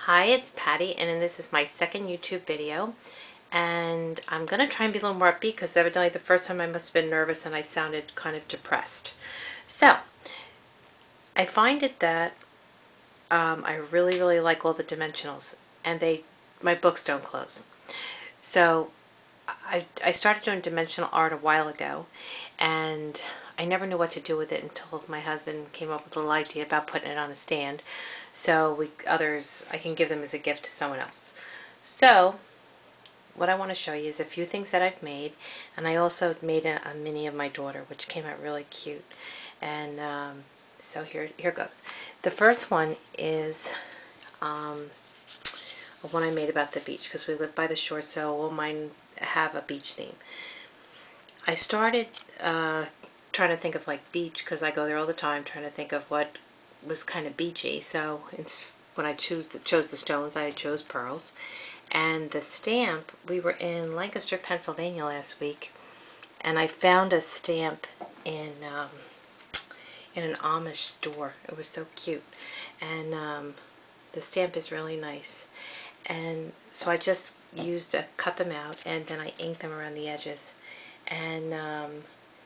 Hi, it's Patty, and this is my second YouTube video, and I'm going to try and be a little more upbeat because evidently the first time I must have been nervous and I sounded kind of depressed. So, I find it that I really like all the dimensionals, and my books don't close. So, I started doing dimensional art a while ago, and I never knew what to do with it until my husband came up with a little idea about putting it on a stand. So I can give them as a gift to someone else. So what I want to show you is a few things that I've made, and I also made a mini of my daughter, which came out really cute. And so here goes. The first one is one I made about the beach because we live by the shore, so all mine have a beach theme. I started trying to think of like beach because I go there all the time, trying to think of what was kind of beachy. So when I chose the stones, I chose pearls. And the stamp, we were in Lancaster, Pennsylvania last week, and I found a stamp in an Amish store. It was so cute, and the stamp is really nice. And so I just cut them out, and then I inked them around the edges. And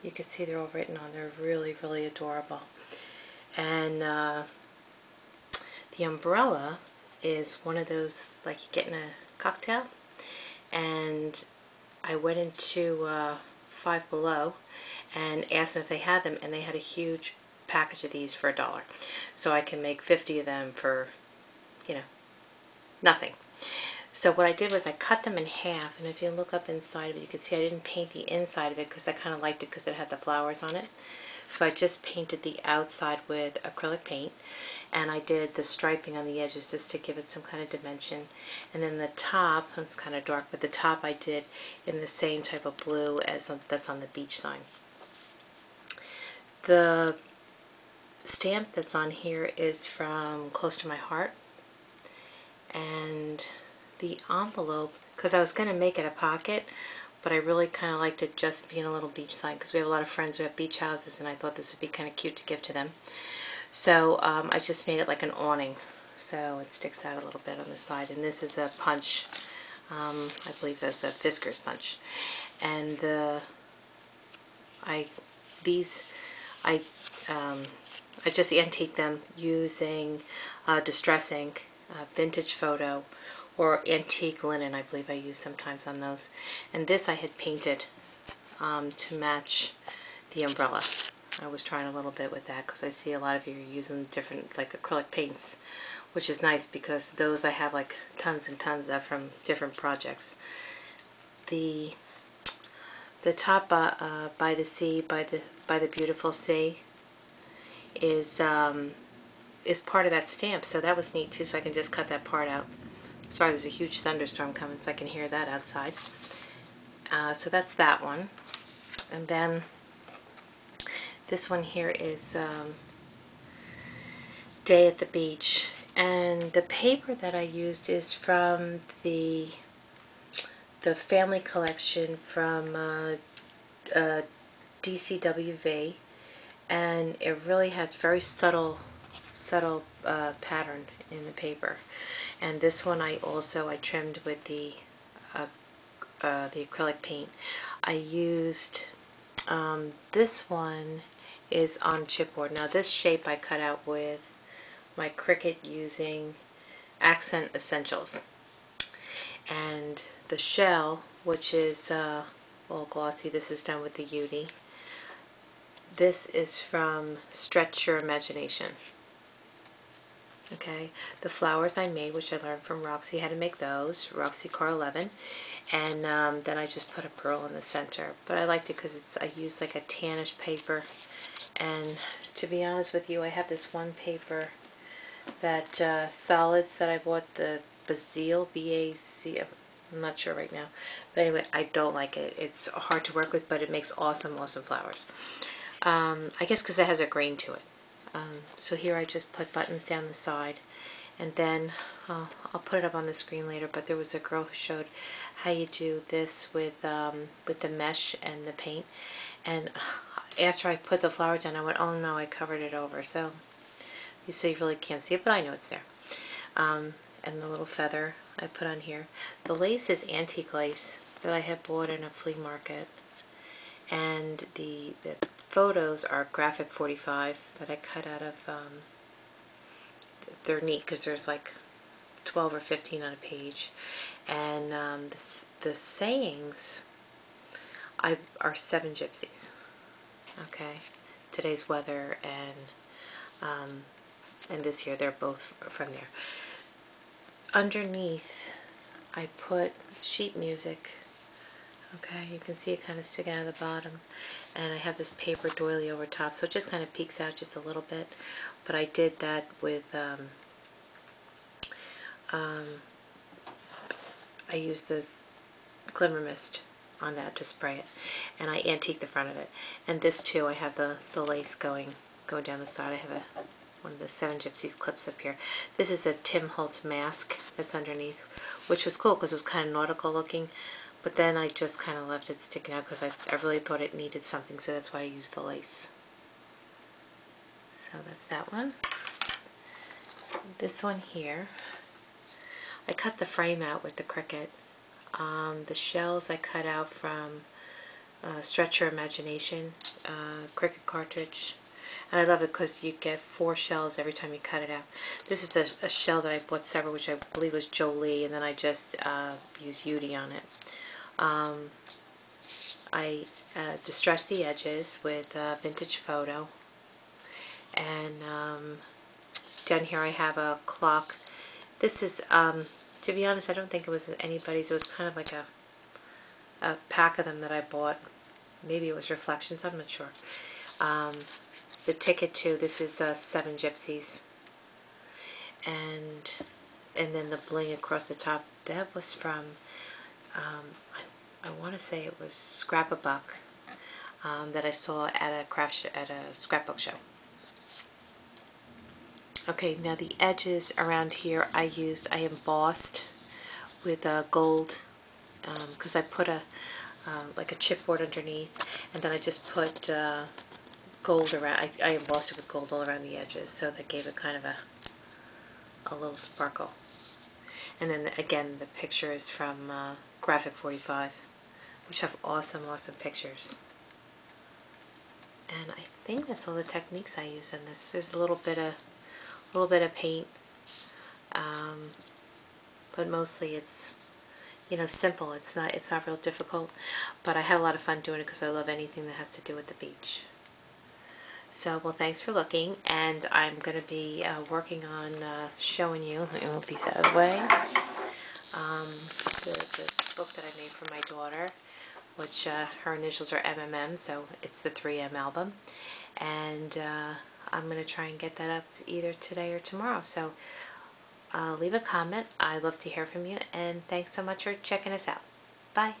you can see they're all written on. They're really adorable. And the umbrella is one of those like you get in a cocktail. And I went into Five Below and asked them if they had them, and they had a huge package of these for $1. So I can make 50 of them for, nothing. So what I did was I cut them in half, and if you look up inside of it, you can see I didn't paint the inside of it because I kind of liked it because it had the flowers on it. So I just painted the outside with acrylic paint, and I did the striping on the edges just to give it some kind of dimension. And then the top, it's kind of dark, but the top I did in the same type of blue as that's on the beach sign. The stamp that's on here is from Close to My Heart, and the envelope, because I was going to make it a pocket, but I really kind of liked it just being a little beach sign because we have a lot of friends who have beach houses, and I thought this would be kind of cute to give to them. So I just made it like an awning, so it sticks out a little bit on the side. And this is a punch, I believe it's a Fisker's punch. And I just antiqued them using distress ink, vintage photo, or antique linen. I believe I use sometimes on those. And this I had painted to match the umbrella. I was trying a little bit with that because I see a lot of you are using different like acrylic paints, which is nice because those I have like tons and tons of from different projects. The top by the sea, by the beautiful sea, is part of that stamp, so that was neat too. So I can just cut that part out. Sorry, there's a huge thunderstorm coming, so I can hear that outside. So that's that one. And then this one here is Day at the Beach. And the paper that I used is from the family collection from DCWV. And it really has very subtle pattern in the paper. And this one I trimmed with the acrylic paint. I used this one is on chipboard. Now this shape I cut out with my Cricut using Accent Essentials. And the shell, which is all glossy, this is done with the Udi. This is from Stretch Your Imagination. Okay, the flowers I made, which I learned from Roxy how to make those, Roxy Car 11, and then I just put a pearl in the center. But I liked it because I used like a tannish paper, and to be honest with you, I have this one paper that solids that I bought, the Bazil, B-A-Z, I'm not sure right now, but anyway, I don't like it. It's hard to work with, but it makes awesome flowers. I guess because it has a grain to it. So here I just put buttons down the side, and then I'll put it up on the screen later, but there was a girl who showed how you do this with the mesh and the paint, and after I put the flower down I went, oh no, I covered it over, so you really can't see it, but I know it's there. and the little feather I put on here. The lace is antique lace that I had bought in a flea market, and the photos are graphic 45 that I cut out of, they're neat because there's like 12 or 15 on a page, and the sayings are 7 gypsies. Okay, today's weather and this year, they're both from there. Underneath, I put sheet music. Okay, you can see it kind of sticking out of the bottom, and I have this paper doily over top, so it just kind of peeks out just a little bit. But I did that with I used this glimmer mist on that to spray it, and I antiqued the front of it. And this too, I have the lace going down the side. I have one of the 7 Gypsies clips up here. This is a Tim Holtz mask that's underneath, which was cool because it was kind of nautical looking, but then I just kind of left it sticking out because I really thought it needed something, so that's why I used the lace. So that's that one. This one here, I cut the frame out with the Cricut. The shells I cut out from Stretch Your Imagination Cricut cartridge. And I love it because you get 4 shells every time you cut it out. This is a shell that I bought several, which I believe was Jolie, and then I just used Yudi on it. I distressed the edges with Vintage Photo. And down here I have a clock. This is, to be honest, I don't think it was anybody's. It was kind of like a pack of them that I bought. Maybe it was Reflections, I'm not sure. The ticket too, this is 7 Gypsies. And then the bling across the top, that was from, I want to say it was Scrapbook that I saw at a scrapbook show. Okay, now the edges around here I embossed with gold, because I put like a chipboard underneath, and then I just put gold around. I embossed it with gold all around the edges, so that gave it kind of a little sparkle. And then again, the picture is from Graphic 45, which have awesome pictures. And I think that's all the techniques I use in this. There's a little bit of paint, but mostly it's, you know, simple. It's not real difficult, but I had a lot of fun doing it because I love anything that has to do with the beach. So, well, thanks for looking, and I'm going to be working on showing you, let me move these out of the way, the book that I made for my daughter, which her initials are MMM, so it's the 3M album, and I'm going to try and get that up either today or tomorrow. So leave a comment. I'd love to hear from you, and thanks so much for checking us out. Bye.